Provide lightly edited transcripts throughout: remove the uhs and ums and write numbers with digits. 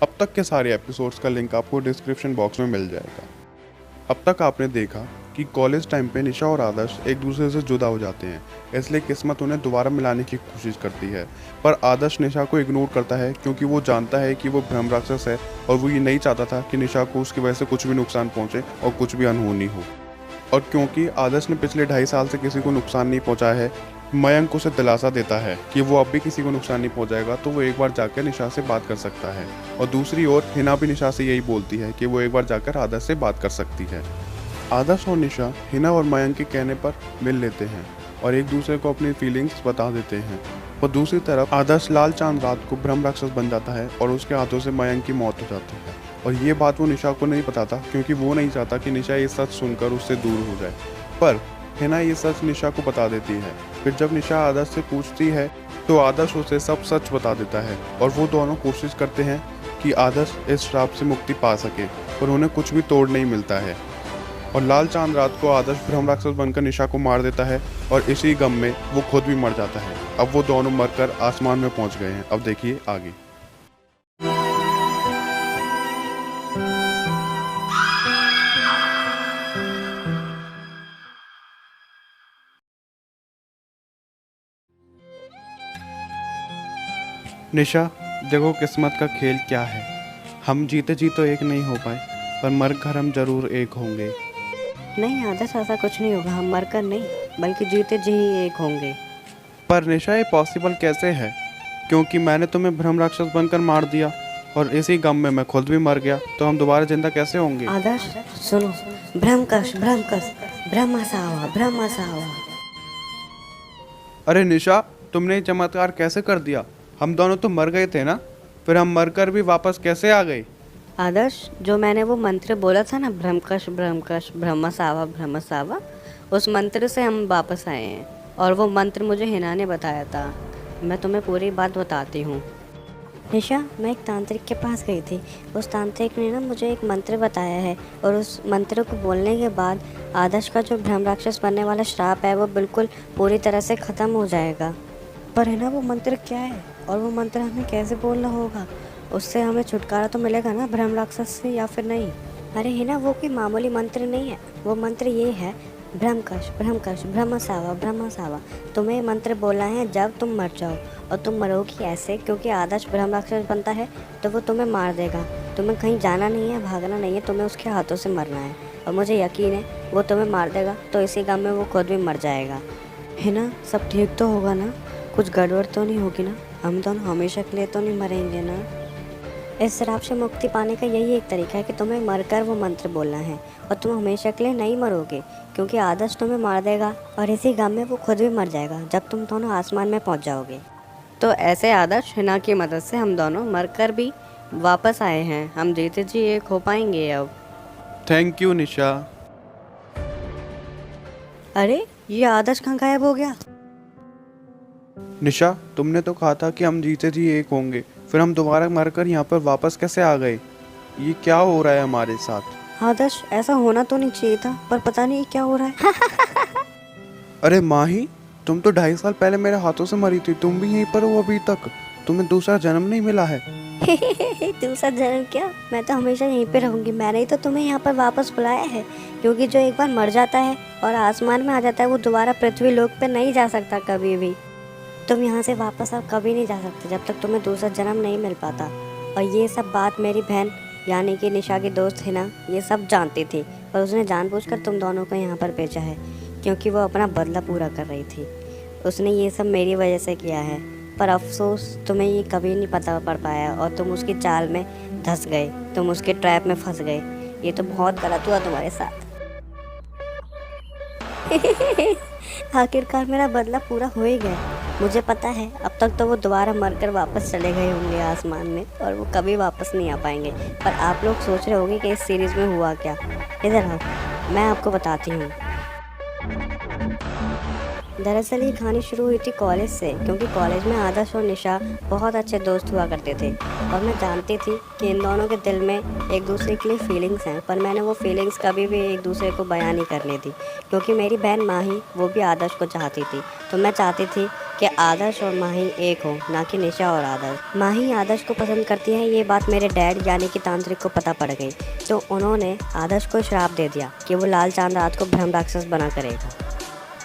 अब तक के सारे एपिसोड्स का लिंक आपको डिस्क्रिप्शन बॉक्स में मिल जाएगा। अब तक आपने देखा कि कॉलेज टाइम पे निशा और आदर्श एक दूसरे से जुदा हो जाते हैं, इसलिए किस्मत उन्हें दोबारा मिलाने की कोशिश करती है। पर आदर्श निशा को इग्नोर करता है क्योंकि वो जानता है कि वो भ्रम राक्षस है और वो ये नहीं चाहता था कि निशा को उसकी वजह से कुछ भी नुकसान पहुंचे और कुछ भी अनहोनी हो। और क्योंकि आदर्श ने पिछले 2.5 साल से किसी को नुकसान नहीं पहुंचाया है, मयंक उसे दिलासा देता है कि वो अब भी किसी को नुकसान नहीं पहुंचाएगा, तो वो एक बार जाकर निशा से बात कर सकता है। और दूसरी ओर हिना भी निशा से यही बोलती है कि वो एक बार जाकर आदर्श से बात कर सकती है। आदर्श और निशा हिना और मयंक के कहने पर मिल लेते हैं और एक दूसरे को अपनी फीलिंग्स बता देते हैं। और दूसरी तरफ आदर्श लाल चांद रात को ब्रह्म राक्षस बन जाता है और उसके हाथों से मयंक की मौत हो जाती है। और ये बात वो निशा को नहीं बताता क्योंकि वो नहीं चाहता कि निशा ये सच सुनकर उससे दूर हो जाए। पर हिना ये सच निशा को बता देती है। फिर जब निशा आदर्श से पूछती है तो आदर्श उसे सब सच बता देता है और वो दोनों कोशिश करते हैं कि आदर्श इस श्राप से मुक्ति पा सके, पर उन्हें कुछ भी तोड़ नहीं मिलता है। और लाल चांद रात को आदर्श ब्रह्म राक्षस बनकर निशा को मार देता है और इसी गम में वो खुद भी मर जाता है। अब वो दोनों मरकर आसमान में पहुंच गए हैं। अब देखिए आगे। निशा, देखो किस्मत का खेल क्या है। हम जीते जी तो एक नहीं हो पाए, पर मर कर हम जरूर एक होंगे। नहीं आदर्श, ऐसा कुछ नहीं होगा। हम मरकर नहीं बल्कि जीते जी ही एक होंगे। पर निशा, ये पॉसिबल कैसे है? क्योंकि मैंने तुम्हें ब्रह्म राक्षस बनकर मार दिया और इसी गम में मैं खुद भी मर गया, तो हम दोबारा जिंदा कैसे होंगे? आदर्श सुनो, ब्रह्मकश ब्रह्मकश ब्रह्मसावा ब्रह्मसावा। अरे निशा, तुमने ये चमत्कार कैसे कर दिया? हम दोनों तो मर गए थे ना, फिर हम मरकर भी वापस कैसे आ गए? आदर्श, जो मैंने वो मंत्र बोला था ना, ब्रह्मकश ब्रह्मकश ब्रह्मसावा ब्रह्मसावा, उस मंत्र से हम वापस आए हैं। और वो मंत्र मुझे हिना ने बताया था। मैं तुम्हें पूरी बात बताती हूँ। निशा, मैं एक तांत्रिक के पास गई थी। उस तांत्रिक ने ना मुझे एक मंत्र बताया है और उस मंत्र को बोलने के बाद आदर्श का जो ब्रह्म राक्षस बनने वाला श्राप है वो बिल्कुल पूरी तरह से ख़त्म हो जाएगा। पर है ना, वो मंत्र क्या है और वो मंत्र हमें कैसे बोलना होगा? उससे हमें छुटकारा तो मिलेगा ना ब्रह्म राक्षस से, या फिर नहीं? अरे है ना, वो कोई मामूली मंत्र नहीं है। वो मंत्र ये है, ब्रह्मकश ब्रह्मकश ब्रह्मसावा ब्रह्मसावा। तुम्हें ये मंत्र बोलना है जब तुम मर जाओ। और तुम मरोगी ऐसे क्योंकि आदर्श ब्रह्म राक्षस बनता है तो वो तुम्हें मार देगा। तुम्हें कहीं जाना नहीं है, भागना नहीं है, तुम्हें उसके हाथों से मरना है। और मुझे यकीन है वो तुम्हें मार देगा, तो इसी गम में वो खुद भी मर जाएगा। है ना, सब ठीक तो होगा ना? कुछ गड़बड़ तो नहीं होगी ना? हम दोनों हमेशा के लिए तो नहीं मरेंगे ना? इस श्राप से मुक्ति पाने का यही एक तरीका है कि तुम्हें मरकर वो मंत्र बोलना है। और तुम हमेशा के लिए नहीं मरोगे क्योंकि आदर्श तुम्हें मार देगा और इसी गम में वो खुद भी मर जाएगा जब तुम दोनों आसमान में पहुंच जाओगे। तो ऐसे आदर्श हिना की मदद से हम दोनों मरकर भी वापस आए हैं। हम जीते जी एक हो पाएंगे अब। थैंक यू निशा। अरे, ये आदर्श कहाँ गायब हो गया? निशा, तुमने तो कहा था कि हम जीते जी एक होंगे, फिर हम दोबारा मरकर यहाँ पर वापस कैसे आ गए? ये क्या हो रहा है हमारे साथ? आदर्श, ऐसा होना तो नहीं चाहिए था, पर पता नहीं क्या हो रहा है। अरे माही, तुम तो 2.5 साल पहले मेरे हाथों से मरी थी। तुम भी यहीं पर हो अभी तक? तुम्हें दूसरा जन्म नहीं मिला है? दूसरा जन्म क्या? मैं तो हमेशा यहीं पे रहूंगी। मैंने ही तो तुम्हें यहाँ पर वापस बुलाया है, क्योंकि जो एक बार मर जाता है और आसमान में आ जाता है वो दोबारा पृथ्वी लोक पे नहीं जा सकता कभी भी। तुम यहाँ से वापस अब कभी नहीं जा सकते जब तक तुम्हें दूसरा जन्म नहीं मिल पाता। और ये सब बात मेरी बहन यानी कि निशा की दोस्त हिना ये सब जानती थी, और उसने जानबूझकर तुम दोनों को यहाँ पर भेजा है क्योंकि वो अपना बदला पूरा कर रही थी। उसने ये सब मेरी वजह से किया है, पर अफसोस तुम्हें ये कभी नहीं पता पड़ पाया और तुम उसकी चाल में धंस गए, तुम उसके ट्रैप में फंस गए। ये तो बहुत गलत हुआ तुम्हारे साथ। आखिरकार मेरा बदला पूरा हो ही गया। मुझे पता है अब तक तो वो दोबारा मरकर वापस चले गए होंगे आसमान में और वो कभी वापस नहीं आ पाएंगे। पर आप लोग सोच रहे होंगे कि इस सीरीज़ में हुआ क्या। इधर आओ, मैं आपको बताती हूँ। दरअसल ये कहानी शुरू हुई थी कॉलेज से, क्योंकि कॉलेज में आदर्श और निशा बहुत अच्छे दोस्त हुआ करते थे और मैं जानती थी कि इन दोनों के दिल में एक दूसरे के लिए फीलिंग्स हैं। पर मैंने वो फीलिंग्स कभी भी एक दूसरे को बयान नहीं करने दी, क्योंकि मेरी बहन माही वो भी आदर्श को चाहती थी। तो मैं चाहती थी कि आदर्श और माही एक हो, ना कि निशा और आदर्श। माही आदर्श को पसंद करती है, ये बात मेरे डैड यानी कि तांत्रिक को पता पड़ गई, तो उन्होंने आदर्श को श्राप दे दिया कि वो लाल चांद रात को ब्रह्म राक्षस बना करेगा।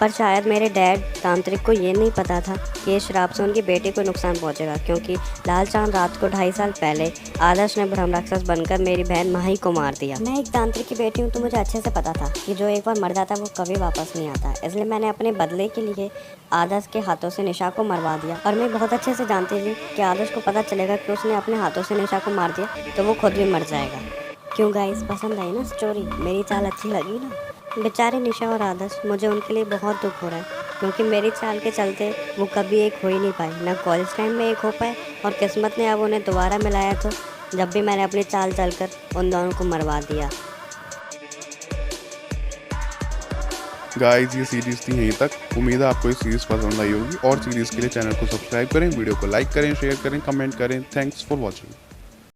पर शायद मेरे डैड तांत्रिक को ये नहीं पता था कि इस श्राप से उनकी बेटी को नुकसान पहुंचेगा, क्योंकि लाल चांद रात को 2.5 साल पहले आदर्श ने ब्रह्म राक्षस बनकर मेरी बहन माही को मार दिया। मैं एक तांत्रिक की बेटी हूँ, तो मुझे अच्छे से पता था कि जो एक बार मर जाता है वो कभी वापस नहीं आता, इसलिए मैंने अपने बदले के लिए आदर्श के हाथों से निशा को मरवा दिया। और मैं बहुत अच्छे से जानती थी कि आदर्श को पता चलेगा कि उसने अपने हाथों से निशा को मार दिया तो वो खुद भी मर जाएगा। क्यों गाइस, पसंद आई ना स्टोरी? मेरी चाल अच्छी लगी ना? बेचारे निशा और आदर्श, मुझे उनके लिए बहुत दुख हो रहा है, क्योंकि मेरी चाल के चलते वो कभी एक हो ही नहीं पाए, ना कॉलेज टाइम में एक हो पाए, और किस्मत ने अब उन्हें दोबारा मिलाया तो जब भी मैंने अपनी चाल चलकर उन दोनों को मरवा दिया। गाइस ये सीरीज़ थी यहीं तक। उम्मीद है आपको ये सीरीज़ पसंद आई होगी, और सीरीज़ के लिए चैनल को सब्सक्राइब करें, वीडियो को लाइक करें, शेयर करें, कमेंट करें। Thanks for watching.